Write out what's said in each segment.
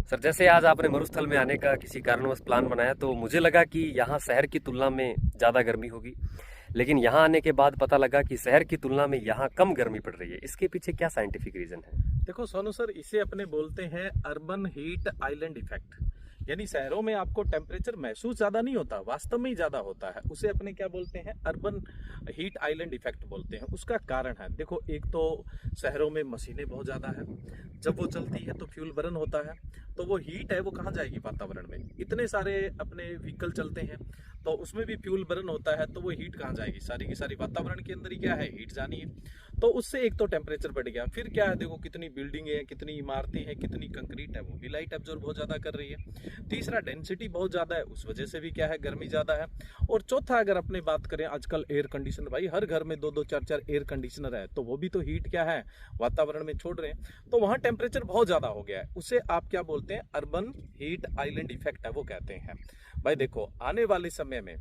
Sir, जैसे आज आपने मरुस्थल में आने का किसी कारणवश प्लान बनाया तो मुझे लगा कि यहाँ शहर की तुलना में ज़्यादा गर्मी होगी। लेकिन यहाँ आने के बाद पता लगा कि शहर की तुलना में यहाँ कम गर्मी पड़ रही है। इसके पीछे क्या साइंटिफिक रीज़न है? देखो सोनू सर, इसे अपने बोलते हैं अर्बन हीट आइलैंड इफेक्ट। यानी शहरों में आपको टेम्परेचर महसूस ज्यादा नहीं होता, वास्तव में ही ज्यादा होता है। उसे अपने क्या बोलते हैं, अर्बन हीट आइलैंड इफेक्ट बोलते हैं। उसका कारण है, देखो, एक तो शहरों में मशीनें बहुत ज्यादा है, जब वो चलती है तो फ्यूल बर्न होता है, तो वो हीट है वो कहाँ जाएगी वातावरण में। इतने सारे अपने व्हीकल चलते हैं तो उसमें भी फ्यूल बर्न होता है, तो वो हीट कहाँ जाएगी, सारी की सारी वातावरण के अंदर ही क्या है, हीट जानी है। तो उससे एक तो टेम्परेचर बढ़ गया। फिर क्या है, देखो कितनी बिल्डिंग है, कितनी इमारतें हैं, कितनी कंक्रीट है, वो भी लाइट एब्जॉर्ब बहुत ज्यादा कर रही है। तीसरा, डेंसिटी बहुत ज्यादा है, उस वजह से भी क्या है, गर्मी ज्यादा है। और चौथा, अगर अपनी बात करें, आजकल एयर कंडीशनर, भाई हर घर में दो दो चार चार एयर कंडीशनर है, तो वो भी तो हीट क्या है, वातावरण में छोड़ रहे हैं। तो वहां टेम्परेचर बहुत ज्यादा हो गया है। उसे आप क्या बोलते हैं, अर्बन हीट आइलैंड इफेक्ट है वो कहते हैं। भाई देखो, आने वाले समय में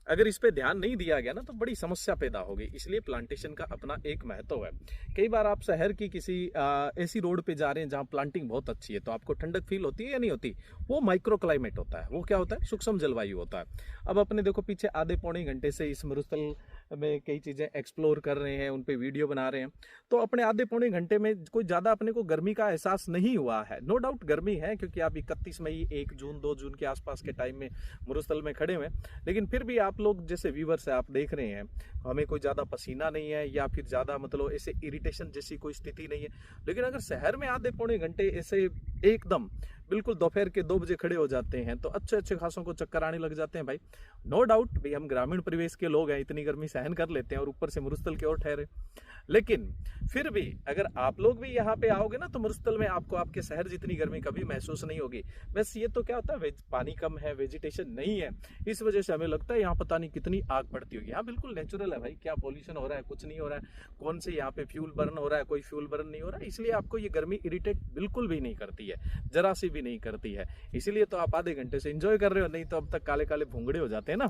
अगर इस पे ध्यान नहीं दिया गया ना तो बड़ी समस्या पैदा होगी। इसलिए प्लांटेशन का अपना एक महत्व है। कई बार आप शहर की किसी ऐसी रोड पे जा रहे हैं जहाँ प्लांटिंग बहुत अच्छी है, तो आपको ठंडक फील होती है या नहीं होती? वो माइक्रो क्लाइमेट होता है, वो क्या होता है, सूक्ष्म जलवायु होता है। अब अपने देखो पीछे आधे पौने घंटे से इस मरुस्थल में कई चीजें एक्सप्लोर कर रहे हैं, उन पे वीडियो बना रहे हैं, तो अपने आधे पौने घंटे में कोई ज्यादा अपने को गर्मी का एहसास नहीं हुआ है। नो डाउट गर्मी है, क्योंकि आप 31 मई, 1 जून, 2 जून के आसपास के टाइम में मरुस्थल में खड़े हुए, लेकिन फिर भी आप लोग जैसे व्यूवर्स है, आप देख रहे हैं, हमें कोई ज्यादा पसीना नहीं है या फिर ज्यादा मतलब ऐसे इरिटेशन जैसी कोई स्थिति नहीं है। लेकिन अगर शहर में आधे पौने घंटे ऐसे एकदम बिल्कुल दोपहर के 2 बजे खड़े हो जाते हैं तो अच्छे अच्छे खासों को चक्कर आने लग जाते हैं। भाई नो डाउट, भाई हम ग्रामीण परिवेश के लोग हैं, इतनी गर्मी सहन कर लेते हैं और ऊपर से मरुस्थल की ओर ठहरे। लेकिन फिर भी अगर आप लोग भी यहाँ पे आओगे ना तो मरुस्थल में आपको आपके शहर जितनी गर्मी कभी महसूस नहीं होगी। बस ये तो क्या होता है, पानी कम है, वेजिटेशन नहीं है, इस वजह से हमें लगता है यहाँ पता नहीं कितनी आग पड़ती होगी। यहाँ बिल्कुल नेचुरल है भाई, क्या पॉल्यूशन हो रहा है, कुछ नहीं हो रहा है। कौन से यहाँ पे फ्यूल बर्न हो रहा है, कोई फ्यूल बर्न नहीं हो रहा है। इसलिए आपको ये गर्मी इरिटेट बिल्कुल भी नहीं करती है, जरा सी भी नहीं करती है। इसीलिए तो आप आधे घंटे से एंजॉय कर रहे हो, नहीं तो अब तक काले काले भूंगड़े हो जाते हैं ना।